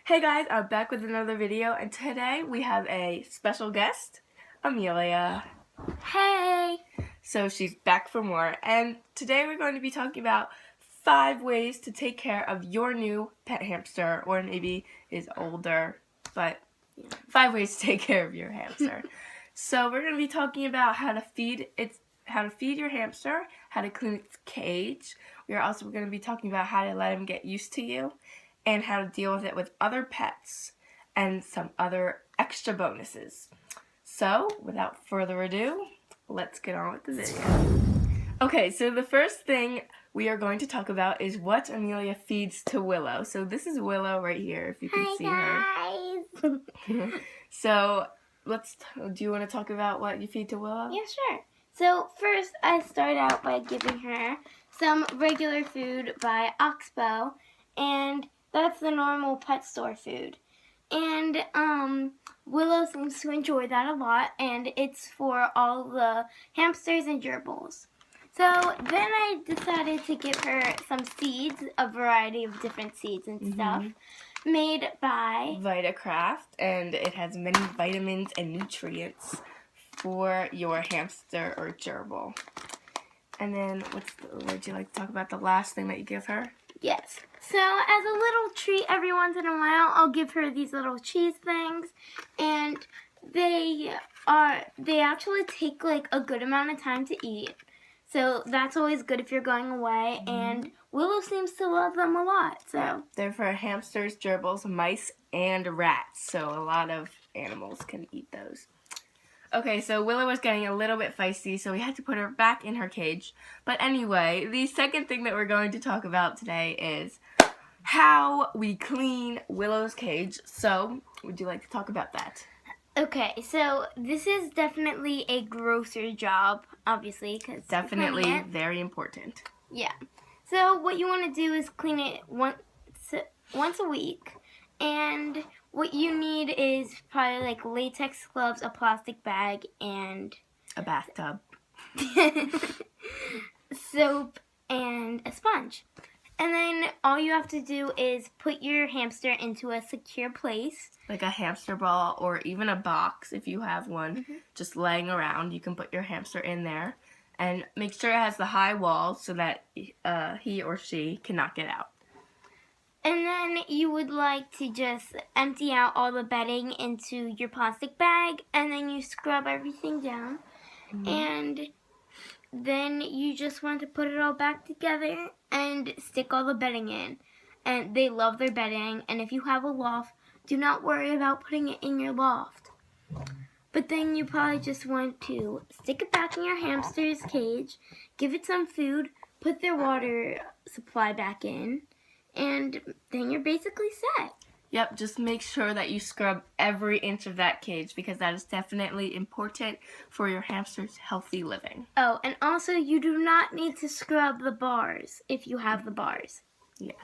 Hey guys, I'm back with another video, and today we have a special guest, Amelia. Hey! So she's back for more, and today we're going to be talking about 5 ways to take care of your new pet hamster, or maybe is older, but 5 ways to take care of your hamster. So we're going to be talking about how to feed your hamster, how to clean its cage. We are also going to be talking about how to let him get used to you, and how to deal with it with other pets, and some other extra bonuses. So, without further ado, let's get on with the video. Okay, so the first thing we are going to talk about is what Amelia feeds to Willow. So this is Willow right here, if you can see her. So, do you want to talk about what you feed to Willow? Yeah, sure. So first I start out by giving her some regular food by Oxbow, and that's the normal pet store food. And Willow seems to enjoy that a lot, and it's for all the hamsters and gerbils. So then I decided to give her some seeds, a variety of different seeds and stuff, made by Vitacraft, and it has many vitamins and nutrients for your hamster or gerbil. And then, would you like to talk about the last thing that you give her? Yes. So as a little treat every once in a while, I'll give her these little cheese things, and they actually take like a good amount of time to eat. So that's always good if you're going away, and Willow seems to love them a lot. So they're for hamsters, gerbils, mice, and rats. So a lot of animals can eat those. Okay, so Willow was getting a little bit feisty, so we had to put her back in her cage. But anyway, the second thing that we're going to talk about today is how we clean Willow's cage. So, would you like to talk about that? Okay, so this is definitely a grosser job, obviously, because definitely very important. Yeah. So what you want to do is clean it once a week, and what you need is probably like latex gloves, a plastic bag, and a bathtub, soap, and a sponge. And then all you have to do is put your hamster into a secure place. Like a hamster ball or even a box if you have one just laying around. You can put your hamster in there and make sure it has the high wall so that he or she cannot get out. And then you would like to just empty out all the bedding into your plastic bag, and then you scrub everything down. And then you just want to put it all back together and stick all the bedding in. And they love their bedding, and if you have a loft, do not worry about putting it in your loft. But then you probably just want to stick it back in your hamster's cage, give it some food, put their water supply back in, and then you're basically set. Yep, just make sure that you scrub every inch of that cage because that is definitely important for your hamster's healthy living. Oh, and also you do not need to scrub the bars if you have the bars. Yes.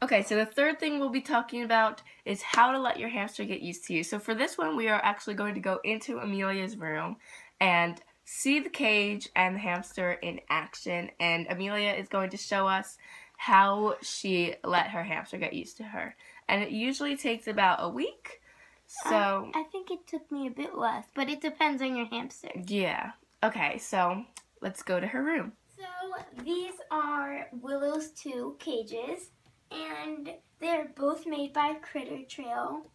Okay, so the third thing we'll be talking about is how to let your hamster get used to you. So for this one, we are actually going to go into Amelia's room and see the cage and the hamster in action. And Amelia is going to show us how she let her hamster get used to her. And it usually takes about a week. So I think it took me a bit less, but it depends on your hamster. Yeah. Okay, so let's go to her room. So these are Willow's 2 cages, and they're both made by Critter Trail.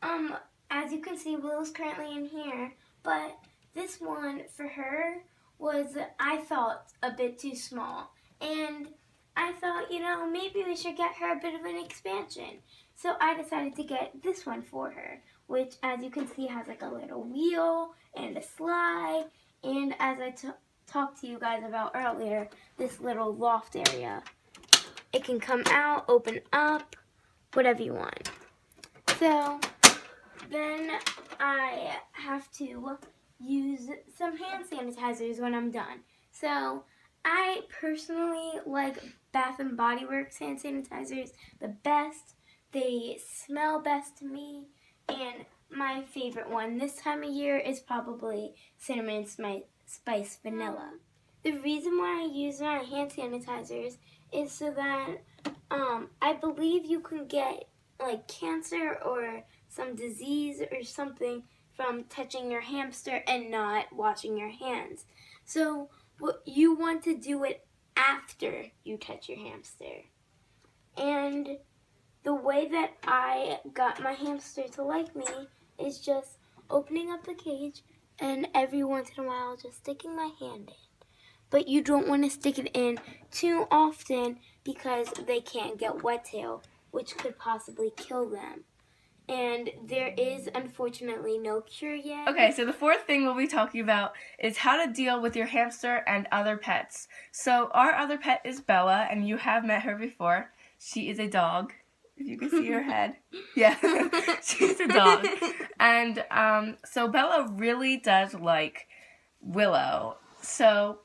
As you can see, Willow's currently in here, but this one for her was, I thought, a bit too small. And I thought, maybe we should get her a bit of an expansion. So I decided to get this one for her, which, as you can see, has like a little wheel and a slide. And as I talked to you guys about earlier, this little loft area. It can come out, open up, whatever you want. So then I have to use some hand sanitizers when I'm done. So I personally like Bath & Body Works hand sanitizers the best. They smell best to me, and my favorite one this time of year is probably Cinnamon Spice Vanilla. The reason why I use my hand sanitizers is so that I believe you can get like cancer or some disease or something from touching your hamster and not washing your hands. So what you want to do it after you touch your hamster. And the way that I got my hamster to like me is just opening up the cage and every once in a while just sticking my hand in. But you don't want to stick it in too often because they can't get wet tail, which could possibly kill them. And there is unfortunately no cure yet. Okay, so the fourth thing we'll be talking about is how to deal with your hamster and other pets. So our other pet is Bella, and you have met her before. She is a dog. If you can see her head. Yeah, she's a dog. And so Bella really does like Willow. So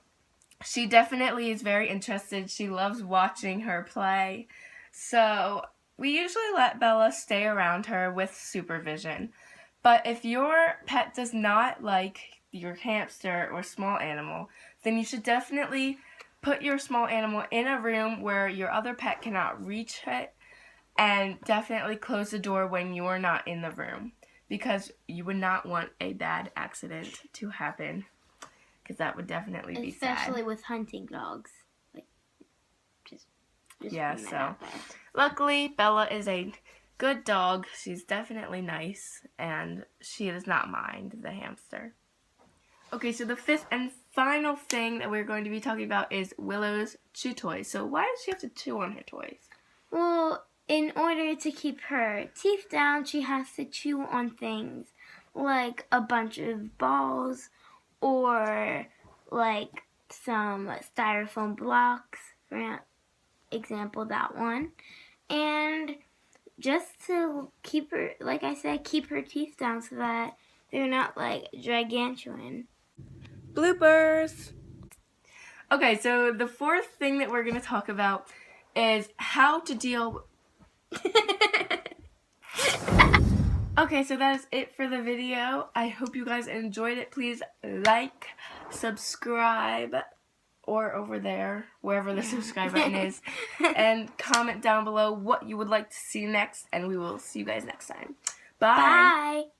she definitely is very interested. She loves watching her play. So we usually let Bella stay around her with supervision. But if your pet does not like your hamster or small animal, then you should definitely put your small animal in a room where your other pet cannot reach it, and definitely close the door when you're not in the room, because you would not want a bad accident to happen, because that would definitely be sad. Especially with hunting dogs. Like, just Yeah, putting that so out there. luckily Bella is a good dog. She's definitely nice, and she does not mind the hamster. Okay, so the fifth and final thing that we're going to be talking about is Willow's chew toys. So why does she have to chew on her toys? Well, in order to keep her teeth down, she has to chew on things like a bunch of balls or like some styrofoam blocks, for example, that one. And just to keep her, like I said, keep her teeth down so that they're not like gargantuan. Bloopers! Okay, so the fourth thing that we're going to talk about is how to deal. Okay, so that is it for the video. I hope you guys enjoyed it. Please like, subscribe, or over there, wherever the subscribe button is, and comment down below what you would like to see next, and we will see you guys next time. Bye! Bye!